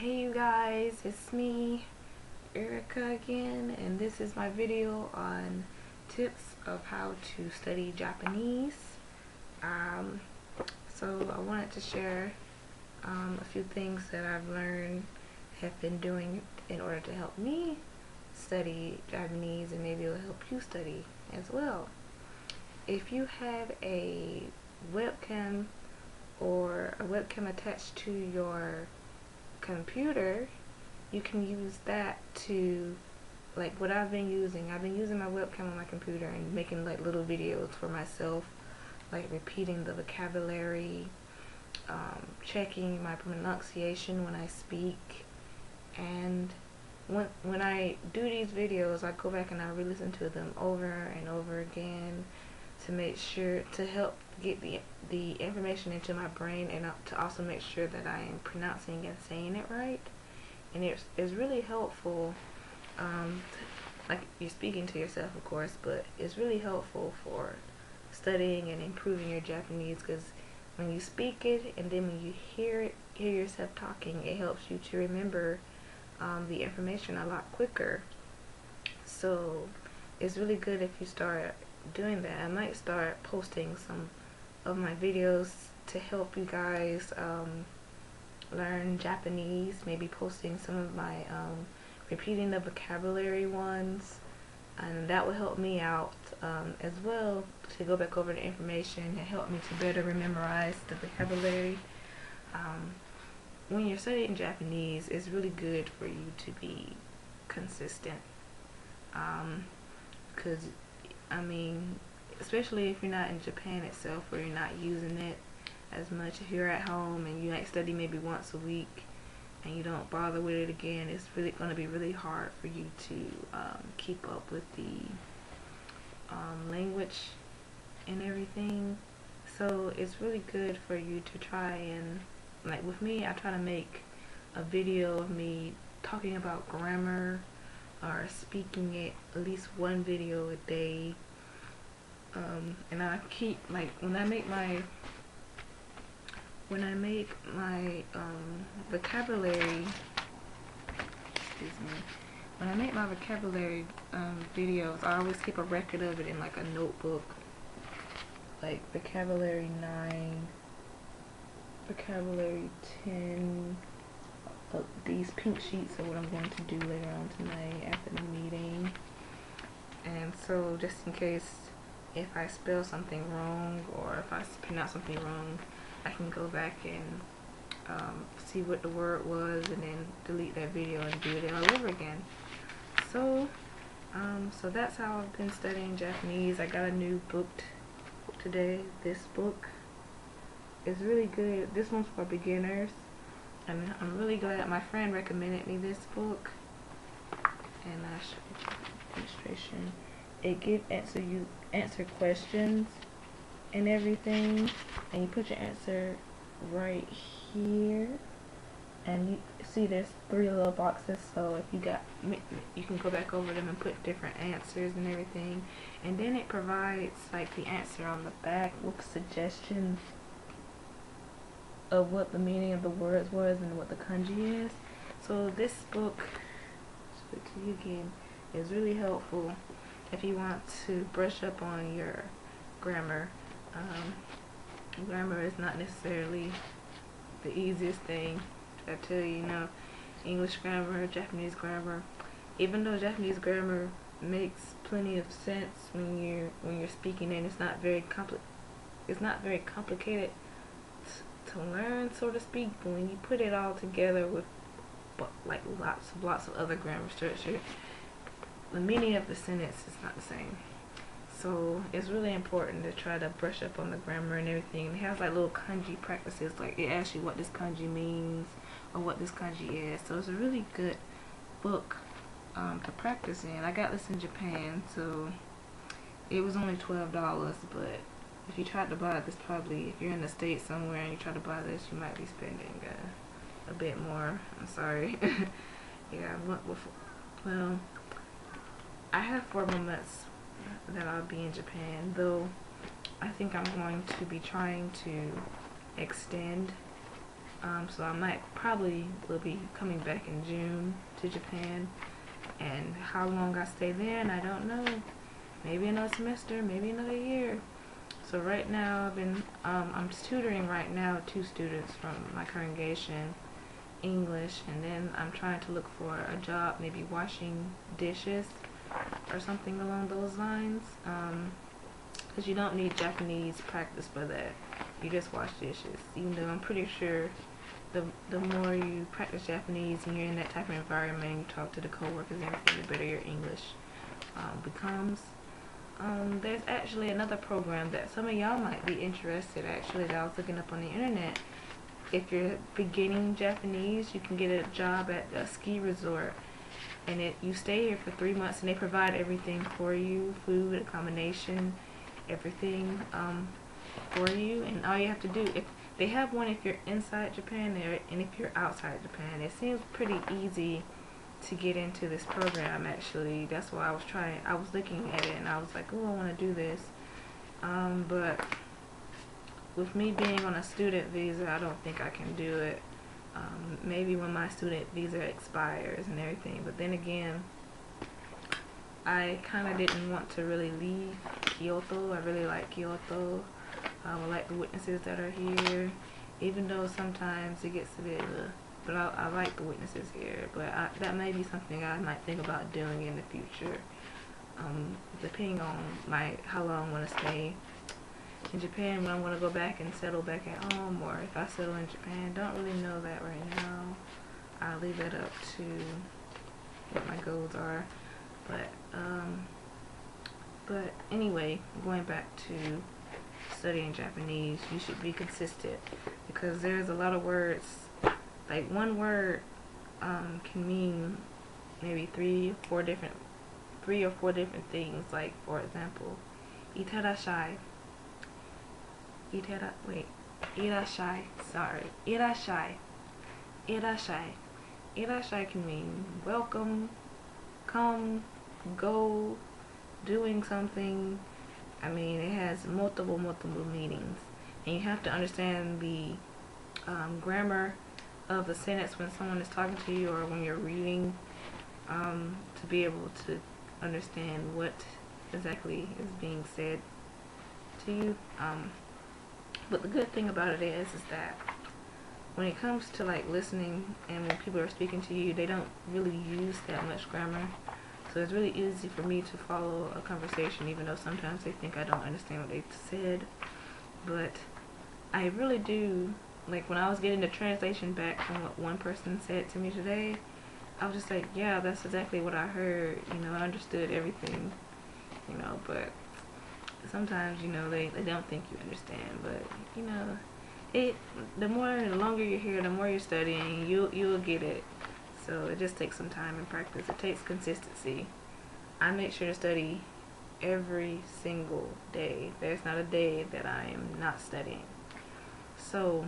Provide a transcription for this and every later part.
Hey you guys, it's me, Erica again, and this is my video on tips of how to study Japanese. Um, so I wanted to share a few things that I've learned, have been doing in order to help me study Japanese, and maybe it'll help you study as well. If you have a webcam or a webcam attached to your computer, you can use that to, like what I've been using my webcam on my computer and making like little videos for myself, like repeating the vocabulary, checking my pronunciation when I speak, and when I do these videos, I go back and I re-listen to them over and over again to make sure to help get the information into my brain, and to also make sure that I am pronouncing and saying it right. And it's really helpful, like you're speaking to yourself of course, but it's really helpful for studying and improving your Japanese, because when you speak it and then when you hear yourself talking, it helps you to remember the information a lot quicker. So it's really good if you start doing that. I might start posting some of my videos to help you guys learn Japanese, maybe posting some of my repeating the vocabulary ones, and that will help me out as well, to go back over the information and help me to better memorize the vocabulary. When you're studying Japanese, it's really good for you to be consistent, because I mean, especially if you're not in Japan itself, where you're not using it as much. If you're at home and you like study maybe once a week and you don't bother with it again, it's really going to be really hard for you to keep up with the language and everything. So it's really good for you to try and, like with me, I try to make a video of me talking about grammar or speaking it, at least one video a day. And I keep, like, when I make my vocabulary, when I make my vocabulary videos, I always keep a record of it in like a notebook, like vocabulary 9, vocabulary 10. These pink sheets are what I'm going to do later on tonight after the meeting. And so just in case if I spell something wrong or if I pronounce something wrong, I can go back and see what the word was and then delete that video and do it all over again. So so that's how I've been studying Japanese. I got a new book today. This book is really good. This one's for beginners, and I'm really glad my friend recommended me this book. And I show you the illustration. It answer questions and everything, and you put your answer right here, and you see there's 3 little boxes, so if you can go back over them and put different answers and everything, and then it provides like the answer on the back with suggestions of what the meaning of the words was and what the kanji is. So this book, show it to you again, is really helpful if you want to brush up on your grammar. Grammar is not necessarily the easiest thing. I tell you, English grammar, Japanese grammar, even though Japanese grammar makes plenty of sense when you're speaking, and it's not very complicated to learn, so to speak, but when you put it all together with like lots of other grammar structure, the meaning of the sentence is not the same. So it's really important to try to brush up on the grammar and everything. It has like little kanji practices, like it asks you what this kanji means or what this kanji is. So it's a really good book to practice in. I got this in Japan, so it was only $12, but if you tried to buy this, probably if you're in the States somewhere and you try to buy this, you might be spending a bit more. I'm sorry. Yeah, well, I have 4 more months that I'll be in Japan, though I think I'm going to be trying to extend So I might probably will be coming back in June to Japan, and how long I stay there, and I don't know. Maybe another semester, maybe another year. So right now I'm tutoring right now 2 students from my congregation English, and then I'm trying to look for a job, maybe washing dishes or something along those lines, because you don't need Japanese practice for that. You just wash dishes, even though I'm pretty sure the more you practice Japanese and you're in that type of environment, you talk to the coworkers and everything, the better your English becomes. There's actually another program that some of y'all might be interested, actually, that I was looking up on the internet. If you're beginning Japanese, you can get a job at a ski resort, and you stay here for 3 months, and they provide everything for you, food, accommodation, everything for you. And all you have to do, if they have one if you're inside Japan and if you're outside Japan. It seems pretty easy to get into this program, actually. That's why I was looking at it and I was like, oh, I want to do this, but with me being on a student visa, I don't think I can do it. Maybe when my student visa expires and everything, but then again, I kind of didn't want to really leave Kyoto. I really like Kyoto. I like the witnesses that are here, even though sometimes it gets a bit but I like the witnesses here. But that may be something I might think about doing in the future, depending on how long I want to stay in Japan, when I want to go back and settle back at home, or if I settle in Japan. Don't really know that right now. I'll leave that up to what my goals are. But anyway, going back to studying Japanese, you should be consistent, because there's a lot of words. Like one word can mean maybe three or four different things. Like, for example, itarashai. Irashai. Sorry. Irashai. Irashai. Irashai can mean welcome, come, go, doing something. I mean, it has multiple meanings, and you have to understand the grammar of the sentence when someone is talking to you, or when you're reading, to be able to understand what exactly is being said to you. But the good thing about it is that when it comes to like listening, and when people are speaking to you, they don't really use that much grammar. So it's really easy for me to follow a conversation, even though sometimes they think I don't understand what they said. But I really do. Like, when I was getting the translation back from what one person said to me today, I was just like, yeah, that's exactly what I heard. You know, I understood everything. You know, but sometimes, you know, they don't think you understand. But, you know, the longer you're here, the more you're studying, you'll get it. So it just takes some time and practice. It takes consistency. I make sure to study every single day. There's not a day that I am not studying. So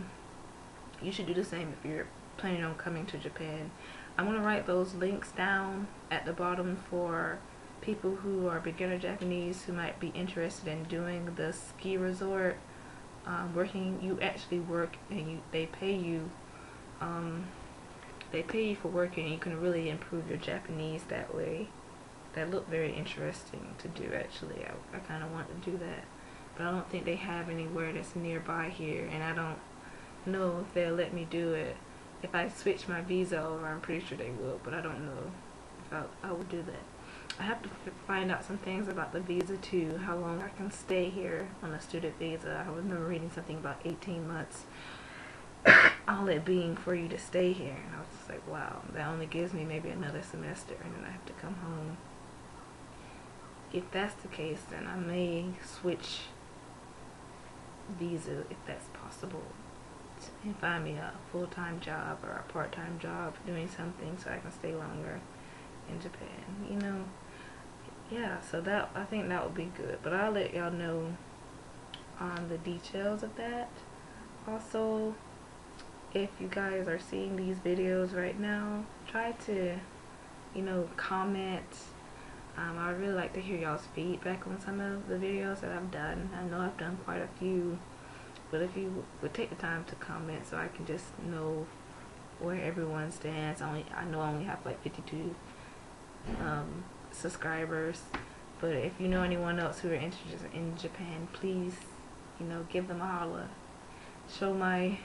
you should do the same if you're planning on coming to Japan. I'm going to write those links down at the bottom for people who are beginner Japanese who might be interested in doing the ski resort. You actually work, and they pay you. They pay you for working, and you can really improve your Japanese that way. That looked very interesting to do, actually. I kind of want to do that, but I don't think they have anywhere that's nearby here, and I don't know if they'll let me do it. If I switch my visa over, I'm pretty sure they will, but I don't know if I would do that. I have to find out some things about the visa too, how long I can stay here on a student visa. I remember reading something about 18 months. All it being for you to stay here, and I was just like, wow, that only gives me maybe another semester, and then I have to come home. If that's the case, then I may switch visa, if that's possible, and find me a full-time job or a part-time job doing something so I can stay longer in Japan, you know. Yeah, so I think that would be good, but I'll let y'all know on the details of that. Also, if you guys are seeing these videos right now, try to, you know, comment. I would really like to hear y'all's feedback on some of the videos that I've done. I know I've done quite a few. but if you would take the time to comment so I can just know where everyone stands. I know I only have like 52 subscribers, but if you know anyone else who are interested in Japan, please, you know, give them a holla. Show my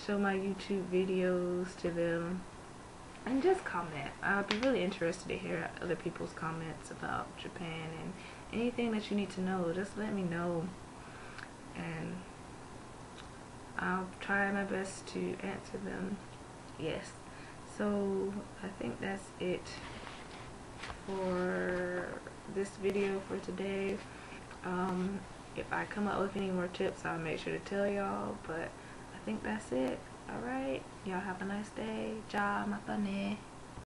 YouTube videos to them, and just comment. I'll be really interested to hear other people's comments about Japan, and anything that you need to know, just let me know, and I'll try my best to answer them. Yes. So I think that's it for this video for today. If I come up with any more tips, I'll make sure to tell y'all, but I think that's it. Alright, y'all have a nice day. Ja, mata ne.